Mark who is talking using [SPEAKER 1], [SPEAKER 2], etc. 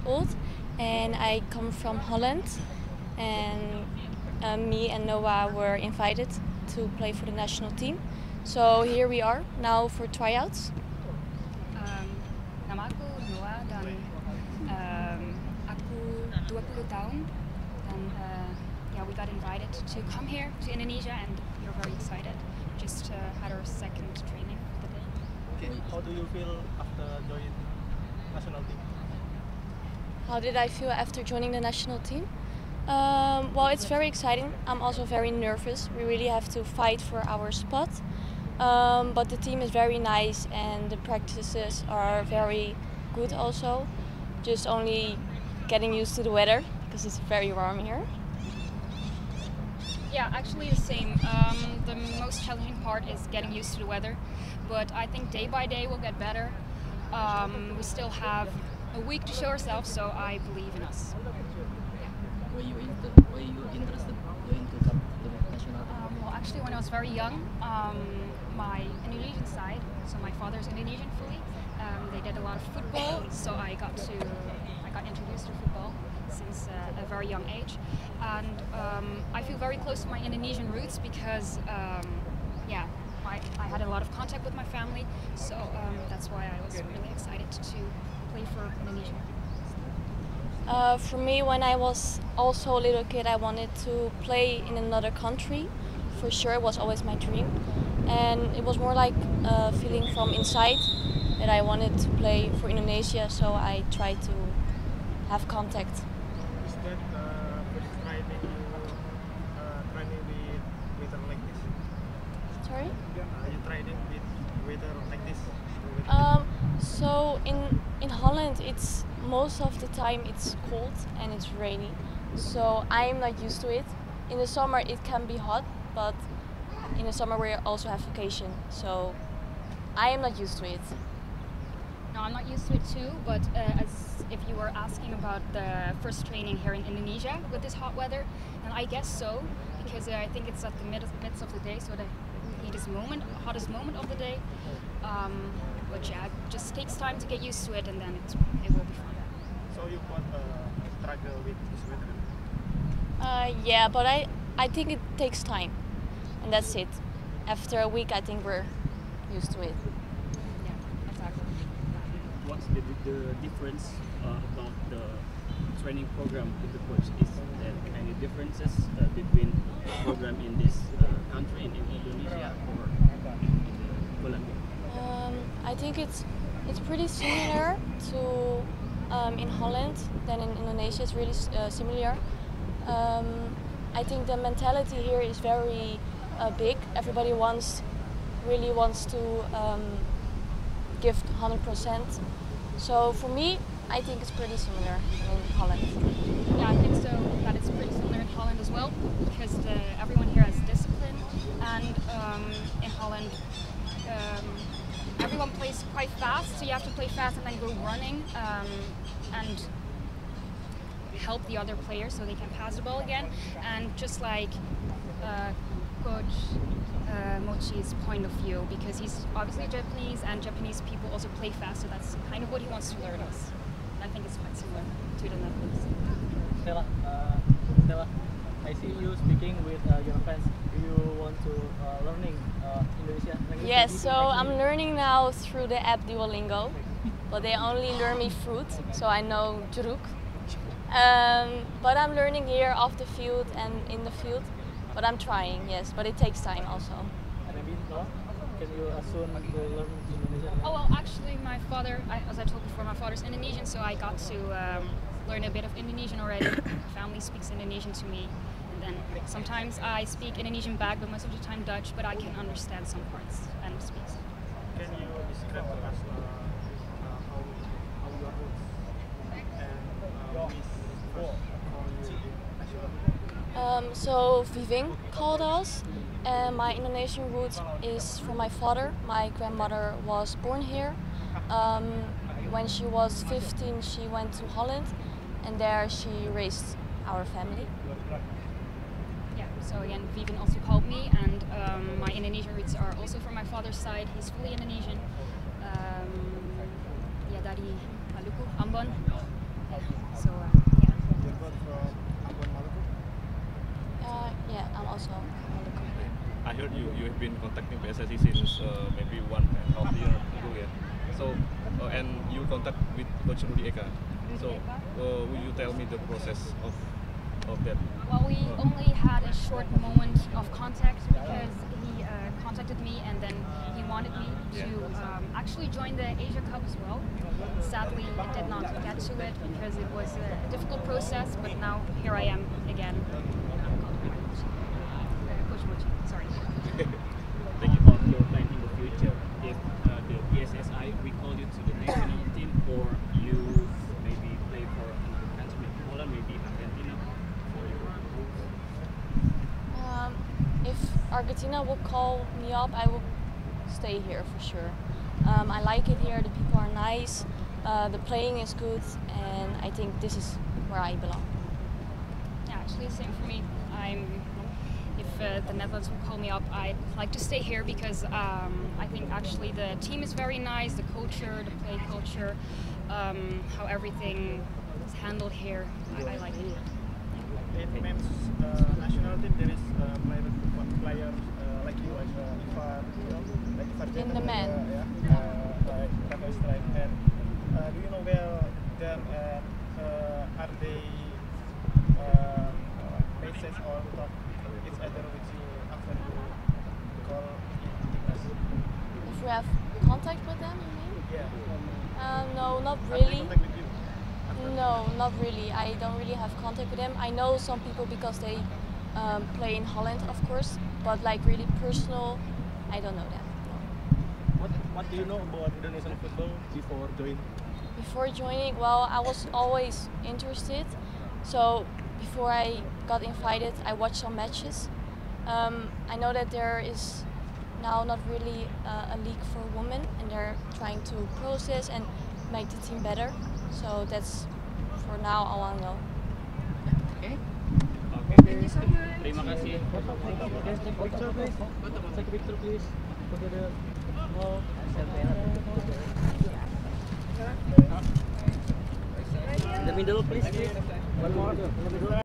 [SPEAKER 1] old, and I come from Holland. And me and Noa were invited to play for the national team. So here we are now for tryouts.
[SPEAKER 2] Nama aku Noa dan aku 20 tahun dan we got invited to come here to Indonesia and we're very excited. Just had our second training of the day.
[SPEAKER 3] Okay, how do you feel after joining national team?
[SPEAKER 1] How did I feel after joining the national team? Well, it's very exciting. I'm also very nervous. We really have to fight for our spot. But the team is very nice and the practices are very good also. Just only getting used to the weather because it's very warm here.
[SPEAKER 2] Yeah, actually the same. The most challenging part is getting used to the weather, but I think day by day we'll get better. We still have a week to show ourselves, so I believe in us.
[SPEAKER 4] Were you interested into the national team?
[SPEAKER 2] Well, actually, when I was very young, my Indonesian side, so my father's Indonesian fully, they did a lot of football, so I got introduced to football since a very young age, and I feel very close to my Indonesian roots because, I had a lot of contact with my family, so that's why I was really excited to play for Indonesia.
[SPEAKER 1] For me, when I was also a little kid, I wanted to play in another country. For sure, it was always my dream. And it was more like a feeling from inside that I wanted to play for Indonesia, so I tried to have contact.
[SPEAKER 3] Is that first time you training with weather like this?
[SPEAKER 1] Sorry?
[SPEAKER 3] You training with weather like this?
[SPEAKER 1] So in Holland, it's most of the time it's cold and it's rainy, so I'm not used to it. In the summer it can be hot, but in the summer we also have vacation, so I am not used to it.
[SPEAKER 2] No, I'm not used to it too, but as if you were asking about the first training here in Indonesia with this hot weather, and I guess so, because I think it's at the midst of the day, so the hottest moment of the day. But yeah, it just takes time to get used to it, and then it will be fun.
[SPEAKER 3] So you got struggle with this weather?
[SPEAKER 1] Yeah, but I think it takes time, and that's it. After a week, I think we're used to it.
[SPEAKER 2] Yeah, exactly.
[SPEAKER 5] What's the difference about the training program with the coach? Is there any differences between the program in this country, in Indonesia, or in Colombia?
[SPEAKER 1] I think it's pretty similar to in Holland than in Indonesia. It's really similar. I think the mentality here is very big. Everybody really wants to give 100%. So for me, I think it's pretty similar in Holland.
[SPEAKER 2] Yeah, I think so. That it's pretty similar in Holland as well, because everyone here has discipline, and in Holland. Everyone plays quite fast, so you have to play fast and then go running and help the other players so they can pass the ball again. And just like Coach Mochi's point of view, because he's obviously Japanese and Japanese people also play fast, so that's kind of what he wants to learn us. I think it's quite similar to the Netherlands.
[SPEAKER 4] Stella, I see you speaking with your friends. Do you want to learning Indonesian language?
[SPEAKER 1] Yes, so I'm learning now through the app Duolingo, but they only learn me fruit, so I know jeruk. But I'm learning here off the field and in the field, but I'm trying, yes, but it takes time also.
[SPEAKER 4] And maybe Noa, can you soon learn Indonesian?
[SPEAKER 2] Oh well, actually my father, as I told before, my father's Indonesian, so I got to learn a bit of Indonesian already. My family speaks Indonesian to me. And sometimes I speak Indonesian back, but most of the time Dutch, but I can understand some parts and speak.
[SPEAKER 3] Can you describe to us how your roots and
[SPEAKER 1] So Viving called us, and my Indonesian roots is from my father. My grandmother was born here. When she was 15, she went to Holland, and there she raised our family.
[SPEAKER 2] Yeah, so again, Vivian also called me, and my Indonesian roots are also from my father's side. He's fully Indonesian. Dari Maluku, Ambon.
[SPEAKER 6] you've been contacting PSSI since maybe 1.5 year ago, yeah. So and you contact with Coach Rudy Eka. So will you tell me the process of that?
[SPEAKER 2] Well, we only had a short moment of contact because he contacted me and then he wanted me to actually join the Asia Cup as well. Sadly, it did not get to it because it was a difficult process, but now here I am again. Coach Mochi, sorry.
[SPEAKER 6] Thank you.
[SPEAKER 5] About your plan in the future, if the PSSI we call you to the national team, or you maybe play for another country, Poland, maybe Argentina, for your groups?
[SPEAKER 1] If Argentina will call me up, I will stay here for sure. I like it here, the people are nice, the playing is good, and I think this is where I belong.
[SPEAKER 2] Yeah, actually, same for me. If the Netherlands will call me up, I'd like to stay here because I think actually the team is very nice, the culture, the play culture, how everything is handled here. I like it.
[SPEAKER 3] In men's national team, there is one player like you, like Ivar, you know, like Ivar
[SPEAKER 1] In the men.
[SPEAKER 3] like Rafael Strike. And do you know where them are they bases or talk each other with you after you call in Timnas?
[SPEAKER 1] If we have contact with them, you mean?
[SPEAKER 3] Yeah.
[SPEAKER 1] No, not
[SPEAKER 3] Are they
[SPEAKER 1] really.
[SPEAKER 3] contact with you?
[SPEAKER 1] No, not really. I don't really have contact with them. I know some people because they play in Holland, of course, but like really personal, I don't know them. No.
[SPEAKER 4] What do you know about Indonesian football before joining?
[SPEAKER 1] Before joining, well, I was always interested. So before I got invited, I watched some matches. I know that there is now not really a league for women, and they're trying to process and make the team better. So that's for now all I know.
[SPEAKER 5] Okay.
[SPEAKER 2] Thank you so much.
[SPEAKER 5] Terima kasih.
[SPEAKER 4] Take picture, please. Take a picture, please. Go to the wall. In the middle, please. One more. In the middle.